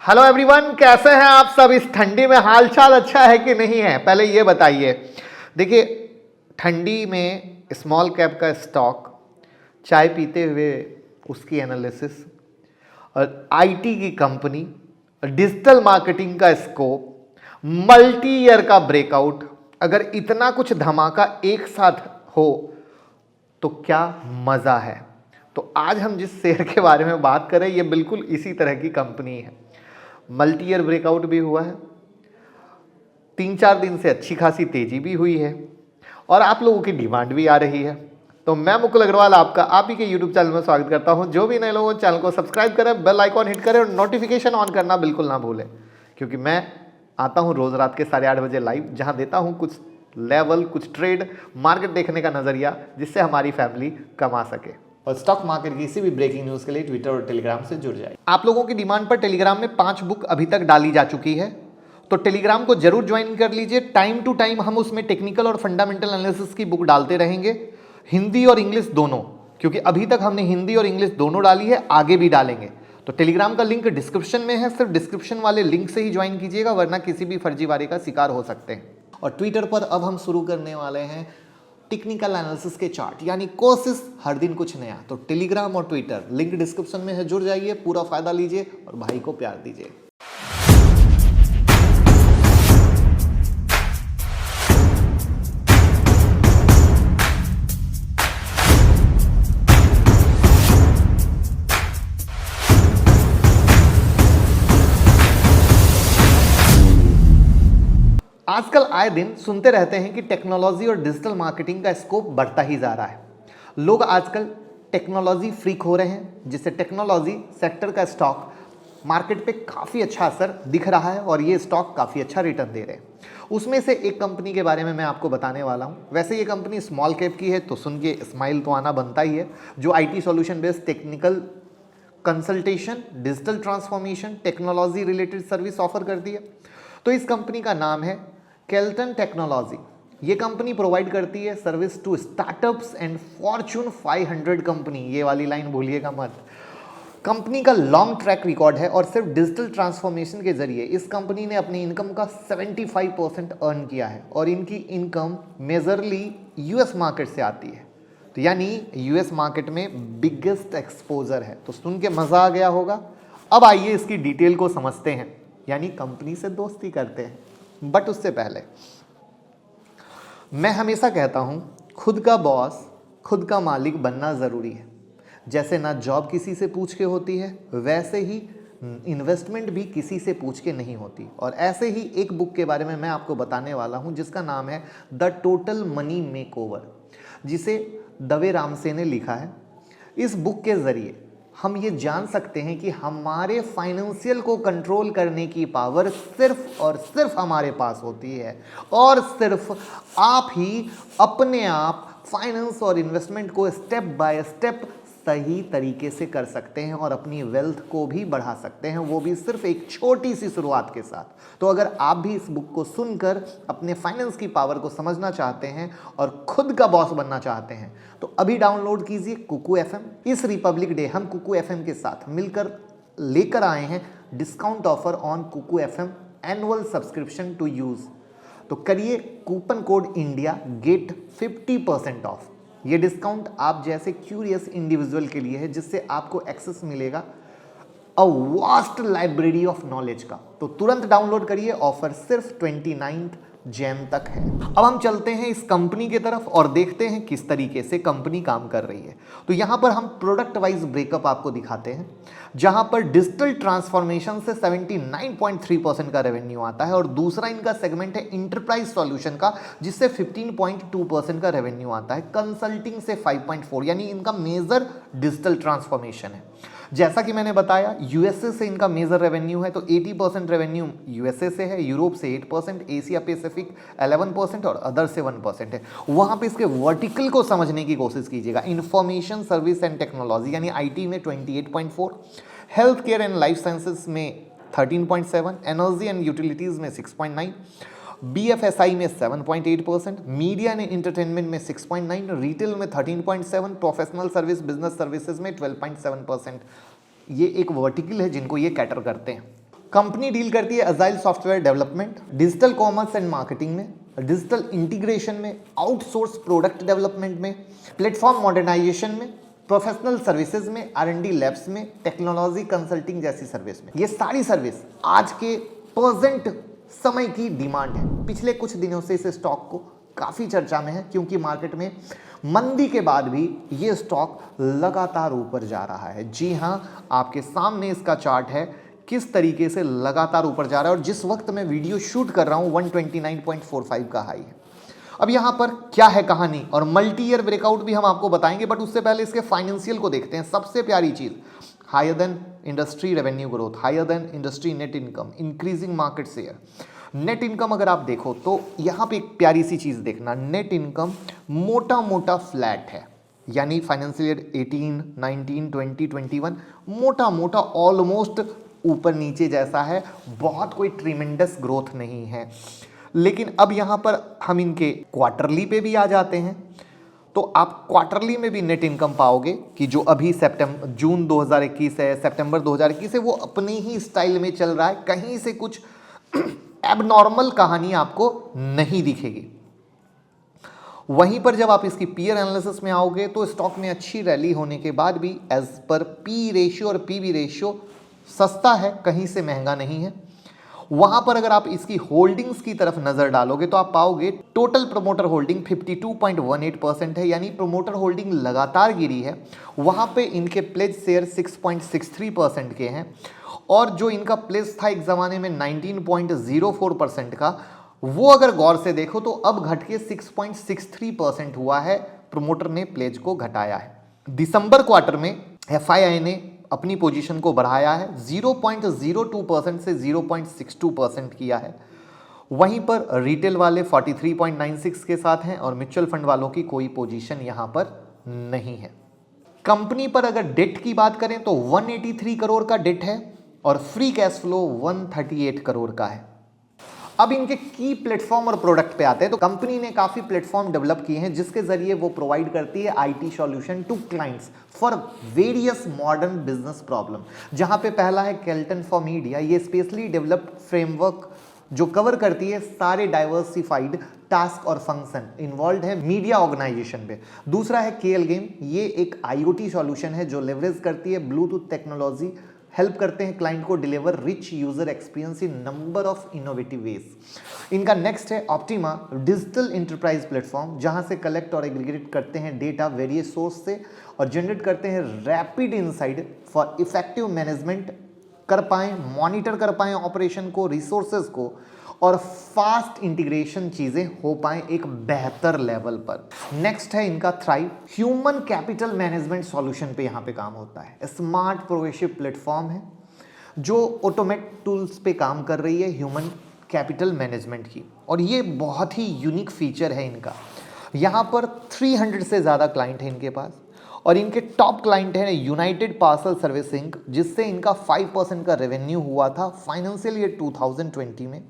Hello everyone, कैसे हैं आप सब? इस ठंडी में हालचाल अच्छा है कि नहीं है? पहले ये बताइए। देखिए, ठंडी में स्मॉल कैप का स्टॉक, चाय पीते हुए उसकी एनालिसिस, और आईटी की कंपनी, डिजिटल मार्केटिंग का स्कोप, मल्टी ईयर का ब्रेकआउट, अगर इतना कुछ धमाका एक साथ हो तो क्या मजा है। तो आज हम जिस शेयर के बारे में बात करें, ये बिल्कुल इसी तरह की कंपनी है। मल्टी ईयर ब्रेकआउट भी हुआ है, 3-4 दिन से अच्छी खासी तेजी भी हुई है और आप लोगों की डिमांड भी आ रही है। तो मैं मुकुल अग्रवाल आपका आप ही के यूट्यूब चैनल में स्वागत करता हूं। जो भी नए लोगों चैनल को सब्सक्राइब करें, बेल आइकॉन हिट करें और नोटिफिकेशन ऑन करना बिल्कुल ना भूलें, क्योंकि मैं आता हूं रोज रात के 8:30 बजे लाइव, जहां देता हूं कुछ लेवल, कुछ ट्रेड, मार्केट देखने का नजरिया, जिससे हमारी फैमिली कमा सके। और स्टॉक मार्केट की किसी भी ब्रेकिंग न्यूज के लिए ट्विटर और टेलीग्राम से जुड़ जाए। आप लोगों की डिमांड पर टेलीग्राम में 5 बुक अभी तक डाली जा चुकी है, तो टेलीग्राम को जरूर ज्वाइन कर लीजिए। टाइम टू टाइम हम उसमें टेक्निकल और फंडामेंटल एनालिसिस की बुक डालते रहेंगे, हिंदी और इंग्लिश दोनों, क्योंकि अभी तक हमने हिंदी और इंग्लिश दोनों डाली है, आगे भी डालेंगे। तो टेलीग्राम का लिंक डिस्क्रिप्शन में है, सिर्फ डिस्क्रिप्शन वाले लिंक से ही ज्वाइन कीजिएगा, वरना किसी भी फर्जीवाड़े का शिकार हो सकते हैं। और ट्विटर पर अब हम शुरू करने वाले हैं टेक्निकल एनालिसिस के चार्ट, यानी कोर्सेस, हर दिन कुछ नया। तो टेलीग्राम और ट्विटर लिंक डिस्क्रिप्शन में है, जुड़ जाइए, पूरा फायदा लीजिए और भाई को प्यार दीजिए। आजकल आए दिन सुनते रहते हैं कि टेक्नोलॉजी और डिजिटल मार्केटिंग का स्कोप बढ़ता ही जा रहा है। लोग आजकल टेक्नोलॉजी फ्रीक हो रहे हैं, जिससे टेक्नोलॉजी सेक्टर का स्टॉक मार्केट पे काफ़ी अच्छा असर दिख रहा है और ये स्टॉक काफ़ी अच्छा रिटर्न दे रहे हैं। उसमें से एक कंपनी के बारे में मैं आपको बताने वाला हूँ। वैसे ये कंपनी स्मॉल कैप की है, तो सुन के स्माइल तो आना बनता ही है, जो IT solution based technical consultation, digital transformation, technology related service offer करती है। तो इस कंपनी का नाम है केल्टन टेक्नोलॉजी। ये कंपनी प्रोवाइड करती है service to startups and Fortune 500 company. ये वाली लाइन भूलिएगा मत। कंपनी का लॉन्ग ट्रैक रिकॉर्ड है और सिर्फ डिजिटल ट्रांसफॉर्मेशन के जरिए इस कंपनी ने अपनी इनकम का 75% अर्न किया है और इनकी इनकम मेजरली यूएस मार्केट से आती है। तो यानी यूएस मार्केट में बिगेस्ट एक्सपोजर है। तो सुन के मजा आ गया होगा। अब आइए इसकी डिटेल को समझते हैं, यानी कंपनी से दोस्ती करते हैं। बट उससे पहले मैं हमेशा कहता हूं, खुद का बॉस, खुद का मालिक बनना जरूरी है। जैसे ना जॉब किसी से पूछ के होती है, वैसे ही इन्वेस्टमेंट भी किसी से पूछ के नहीं होती। और ऐसे ही एक बुक के बारे में मैं आपको बताने वाला हूं, जिसका नाम है द टोटल मनी मेकओवर, जिसे दवे रामसे ने लिखा है। इस बुक के जरिए हम ये जान सकते हैं कि हमारे फाइनेंशियल को कंट्रोल करने की पावर सिर्फ और सिर्फ हमारे पास होती है, और सिर्फ आप ही अपने आप फाइनेंस और इन्वेस्टमेंट को स्टेप बाय स्टेप सही तरीके से कर सकते हैं और अपनी वेल्थ को भी बढ़ा सकते हैं, वो भी सिर्फ एक छोटी सी शुरुआत के साथ। तो अगर आप भी इस बुक को सुनकर अपने फाइनेंस की पावर को समझना चाहते हैं और खुद का बॉस बनना चाहते हैं, तो अभी डाउनलोड कीजिए कुकू FM। इस रिपब्लिक डे हम कुकू FM के साथ मिलकर लेकर आए हैं discount offer on Kuku FM annual subscription to use. तो करिए coupon code India, get 50% off. ये डिस्काउंट आप जैसे क्यूरियस इंडिविजुअल के लिए है, जिससे आपको एक्सेस मिलेगा a vast library of knowledge का। तो तुरंत डाउनलोड करिए, ऑफर सिर्फ 29 जैन तक है। अब हम चलते हैं इस कंपनी की तरफ और देखते हैं किस तरीके से कंपनी काम कर रही है। तो यहां पर हम प्रोडक्ट वाइज ब्रेकअप आपको दिखाते हैं, जहां पर डिजिटल ट्रांसफॉर्मेशन से 79.3% का रेवेन्यू आता है और दूसरा इनका सेगमेंट है इंटरप्राइज सॉल्यूशन का, जिससे 15.2% का रेवेन्यू आता है। कंसल्टिंग से 5.4, यानी इनका मेजर डिजिटल ट्रांसफॉर्मेशन है। जैसा कि मैंने बताया, यूएसए से इनका मेजर रेवेन्यू है, तो 80% रेवेन्यू यूएसए से है, यूरोप से 8%, एशिया पैसिफिक 11% और अदर से 1% है। वहां पे इसके वर्टिकल को समझने की कोशिश कीजिएगा। इंफॉर्मेशन सर्विस एंड टेक्नोलॉजी यानी आईटी में 28.4, health care and life sciences में 13.7, एनर्जी एंड यूटिलिटीज में 6.9, BFSI में 7.8%, मीडिया एंड एंटरटेनमेंट में 6.9, रिटेल में 13.7, प्रोफेशनल सर्विस बिजनेस सर्विसेज में 12.7%। ये एक वर्टिकल है जिनको ये कैटर करते हैं। कंपनी डील करती है agile software development, digital commerce and marketing में, डिजिटल इंटीग्रेशन में, आउटसोर्स प्रोडक्ट डेवलपमेंट में, प्लेटफॉर्म मॉडर्नाइजेशन में, प्रोफेशनल सर्विसेज में, R&D लैब्स में, टेक्नोलॉजी कंसल्टिंग जैसी सर्विस में। ये सारी सर्विस आज के प्रेजेंट समय की डिमांड है। पिछले कुछ दिनों से इस स्टॉक को काफ़ी चर्चा में है क्योंकि मार्केट में मंदी के बाद भी ये स्टॉक लगातार ऊपर जा रहा है। जी हाँ, आपके सामने इसका चार्ट है किस तरीके से लगातार ऊपर जा रहा है और जिस वक्त मैं वीडियो शूट कर रहा हूँ 129.45 का हाई है। अब यहाँ पर क्या है कहानी और मल्टी ईयर ब्रेकआउट भी हम आपको बताएंगे, बट उससे पहले इसके फाइनेंशियल को देखते हैं। सबसे प्यारी चीज़, higher than industry revenue growth, higher than industry net income, increasing market share. Net income अगर आप देखो तो यहाँ पे एक प्यारी सी चीज़ देखना, नेट इनकम मोटा मोटा फ्लैट है, यानी फाइनेंशियल ईयर 18, 19, 20, 21 मोटा मोटा ऑलमोस्ट ऊपर नीचे जैसा है, बहुत कोई ट्रीमेंडस ग्रोथ नहीं है। लेकिन अब यहाँ पर हम इनके क्वार्टरली पे भी आ जाते हैं तो आप क्वार्टरली में भी नेट इनकम पाओगे कि जो अभी जून 2021 है, सितंबर 2021 है, वो अपने ही स्टाइल में चल रहा है। कहीं से कुछ एबनॉर्मल कहानी आपको नहीं दिखेगी। वहीं पर जब आप इसकी पीयर एनालिसिस में आओगे तो स्टॉक में अच्छी रैली होने के बाद भी एज पर पी रेशियो और पीवी रेशियो सस्ता है, कहीं से महंगा नहीं है। वहां पर अगर आप इसकी होल्डिंग्स की तरफ नजर डालोगे तो आप पाओगे टोटल प्रमोटर होल्डिंग 52.18% है, यानी प्रमोटर होल्डिंग लगातार गिरी है। वहां पे इनके प्लेज शेयर 6.63% के हैं और जो इनका प्लेज था एक जमाने में 19.04% का, वो अगर गौर से देखो तो अब घट के 6.63% हुआ है। प्रमोटर ने प्लेज को घटाया है। दिसंबर क्वार्टर में FII ने अपनी पोजीशन को बढ़ाया है, 0.02% से 0.62% किया है। वहीं पर रिटेल वाले 43.96 के साथ हैं और म्यूचुअल फंड वालों की कोई पोजीशन यहां पर नहीं है। कंपनी पर अगर डेट की बात करें तो 183 करोड़ का डेट है और फ्री कैश फ्लो 138 करोड़ का है। अब इनके की प्लेटफॉर्म और प्रोडक्ट पे आते हैं तो कंपनी ने काफी प्लेटफॉर्म डेवलप किए हैं जिसके जरिए वो प्रोवाइड करती है IT solution to clients for various modern business problem. जहां पे पहला है केल्टन फॉर मीडिया, ये स्पेशली डेवलप्ड फ्रेमवर्क जो कवर करती है सारे डाइवर्सिफाइड टास्क और फंक्शन इन्वॉल्व है मीडिया ऑर्गेनाइजेशन पे। दूसरा है KL गेम, ये एक IoT सॉल्यूशन है जो लेवरेज करती है ब्लूटूथ टेक्नोलॉजी, हेल्प करते हैं क्लाइंट को deliver rich user experience in number of innovative veg. इनका नेक्स्ट है ऑप्टिमा, डिजिटल एंटरप्राइज प्लेटफॉर्म, जहां से कलेक्ट और एग्रीगेट करते हैं डेटा वेरियस सोर्स से और जनरेट करते हैं rapid insight for effective management कर पाएं, मॉनिटर कर पाएं ऑपरेशन को, रिसोर्सेज को, और फास्ट इंटीग्रेशन चीजें हो पाएं एक बेहतर लेवल पर। नेक्स्ट है इनका thrive, human capital management solution पे यहां पे काम होता है। स्मार्ट प्रोग्रेसिव प्लेटफॉर्म है जो ऑटोमेट टूल्स पे काम कर रही है ह्यूमन कैपिटल मैनेजमेंट की, और ये बहुत ही यूनिक फीचर है इनका। यहाँ पर 300 से ज़्यादा क्लाइंट हैं इनके पास और इनके टॉप क्लाइंट हैं यूनाइटेड पार्सल सर्विस इंक, जिससे इनका 5% का रेवेन्यू हुआ था फाइनेंशियल ईयर 2020 में।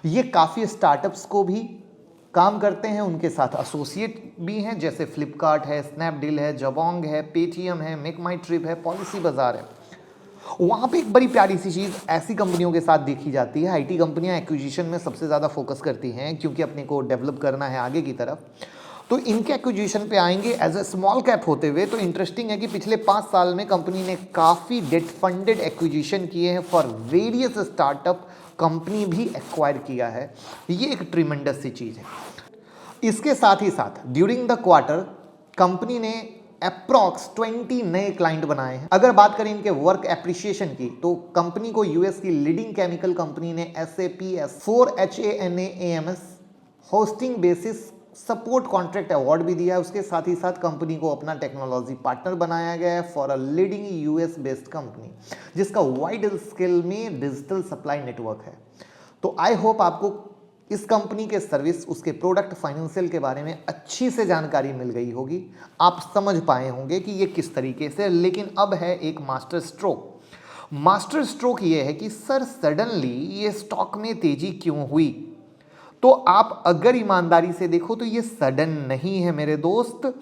ये काफ़ी स्टार्टअप्स को भी काम करते हैं, उनके साथ एसोसिएट भी हैं, जैसे फ्लिपकार्ट है, स्नैपडील है, जबोंग है, पेटीएम है, मेक माई ट्रिप है, पॉलिसी बाजार है। वहाँ पे एक बड़ी प्यारी सी चीज़ ऐसी कंपनियों के साथ देखी जाती है। IT कंपनियाँ एक्विजिशन में सबसे ज़्यादा फोकस करती हैं क्योंकि अपने को डेवलप करना है आगे की तरफ, तो इनके एक्विजिशन पे आएंगे एज ए स्मॉल कैप होते हुए। तो इंटरेस्टिंग है कि पिछले 5 साल में कंपनी ने काफ़ी डेट फंडेड एक्विजिशन किए हैं फॉर वेरियस स्टार्टअप, कंपनी भी एक्वायर किया है। ये एक ट्रिमेंडस सी चीज़ है। इसके साथ ही साथ ड्यूरिंग द क्वार्टर कंपनी ने अप्रॉक्स 20 नए क्लाइंट बनाए हैं। अगर बात करें इनके वर्क एप्रिसिएशन की तो कंपनी को US की लीडिंग केमिकल कंपनी ने SAP S4HANA-AMS hosting basis support contract award भी दिया है। उसके साथ ही साथ कंपनी को अपना टेक्नोलॉजी पार्टनर बनाया गया है for a leading US based company जिसका वाइड स्केल में डिजिटल सप्लाई नेटवर्क है। तो आई होप आपको इस कंपनी के सर्विस, उसके प्रोडक्ट, फाइनेंशियल के बारे में अच्छी से जानकारी मिल गई होगी। आप समझ पाए होंगे कि ये किस तरीके से। लेकिन अब है एक मास्टर स्ट्रोक। मास्टर स्ट्रोक ये है कि सर सडनली ये स्टॉक में तेजी क्यों हुई। तो आप अगर ईमानदारी से देखो तो ये सडन नहीं है मेरे दोस्त।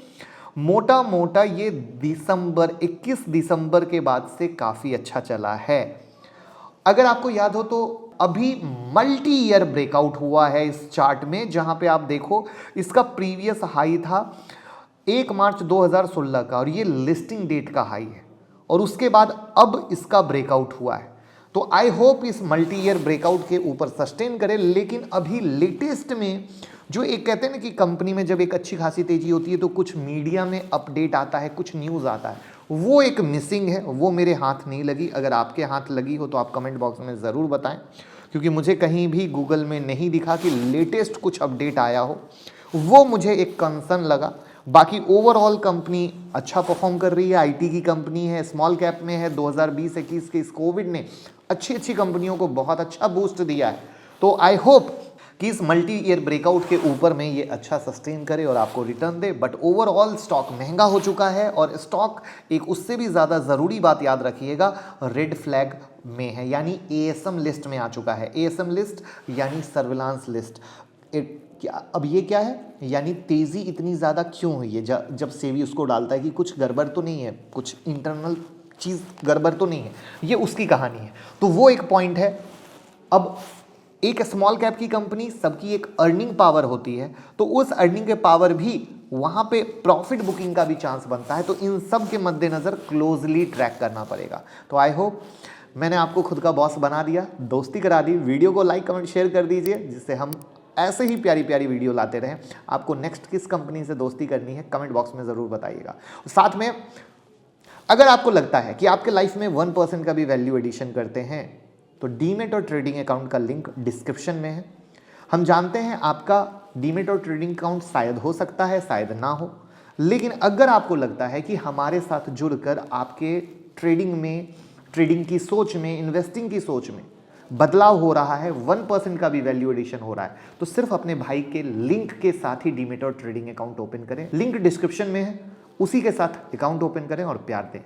मोटा मोटा ये 21 दिसंबर के बाद से काफ़ी अच्छा चला है। अगर आपको याद हो तो अभी मल्टी ईयर ब्रेकआउट हुआ है इस चार्ट में, जहां पे आप देखो इसका प्रीवियस हाई था 1 मार्च 2016 का और ये लिस्टिंग डेट का हाई है, और उसके बाद अब इसका ब्रेकआउट हुआ है। तो आई होप इस मल्टी ईयर ब्रेकआउट के ऊपर सस्टेन करे। लेकिन अभी लेटेस्ट में जो एक कहते हैं ना कि कंपनी में जब एक अच्छी खासी तेजी होती है तो कुछ मीडिया में अपडेट आता है, कुछ न्यूज़ आता है, वो एक मिसिंग है, वो मेरे हाथ नहीं लगी। अगर आपके हाथ लगी हो तो आप कमेंट बॉक्स में ज़रूर बताएं, क्योंकि मुझे कहीं भी गूगल में नहीं दिखा कि लेटेस्ट कुछ अपडेट आया हो, वो मुझे एक कंसर्न लगा। बाकी ओवरऑल कंपनी अच्छा परफॉर्म कर रही है, आईटी की कंपनी है, स्मॉल कैप में है। 2020-21 के इस कोविड ने अच्छी अच्छी कंपनियों को बहुत अच्छा बूस्ट दिया है। तो आई होप कि इस मल्टी ईयर ब्रेकआउट के ऊपर में ये अच्छा सस्टेन करे और आपको return they. But overall stock महंगा हो चुका है, और स्टॉक एक उससे भी ज़्यादा ज़रूरी बात याद रखिएगा, रेड फ्लैग में है, यानी एएसएम लिस्ट में आ चुका है। एएसएम लिस्ट यानी सर्विलांस लिस्ट। अब ये क्या है, यानी तेज़ी इतनी ज़्यादा क्यों हुई है? जब सेबी उसको डालता है कि कुछ गड़बड़ तो नहीं है, कुछ इंटरनल चीज़ गड़बड़ तो नहीं है, ये उसकी कहानी है। तो वो एक पॉइंट है। अब एक स्मॉल कैप की कंपनी, सबकी एक अर्निंग पावर होती है, तो उस अर्निंग के पावर भी वहाँ पे प्रॉफिट बुकिंग का भी चांस बनता है। तो इन सब के मद्देनज़र क्लोजली ट्रैक करना पड़ेगा। तो आई होप मैंने आपको खुद का बॉस बना दिया, दोस्ती करा दी। वीडियो को लाइक कमेंट शेयर कर दीजिए, जिससे हम ऐसे ही प्यारी प्यारी वीडियो लाते रहें। आपको नेक्स्ट किस कंपनी से दोस्ती करनी है कमेंट बॉक्स में ज़रूर बताइएगा। साथ में अगर आपको लगता है कि आपके लाइफ में 1% का भी वैल्यू एडिशन करते हैं, तो डीमेट और ट्रेडिंग अकाउंट का लिंक डिस्क्रिप्शन में है। हम जानते हैं आपका डीमेट और ट्रेडिंग अकाउंट शायद हो सकता है, शायद ना हो, लेकिन अगर आपको लगता है कि हमारे साथ जुड़कर आपके ट्रेडिंग में, ट्रेडिंग की सोच में, इन्वेस्टिंग की सोच में बदलाव हो रहा है, 1% का भी वैल्यू एडिशन हो रहा है, तो सिर्फ अपने भाई के लिंक के साथ ही डीमेट और ट्रेडिंग अकाउंट ओपन करें। लिंक डिस्क्रिप्शन में है, उसी के साथ अकाउंट ओपन करें और प्यार दें।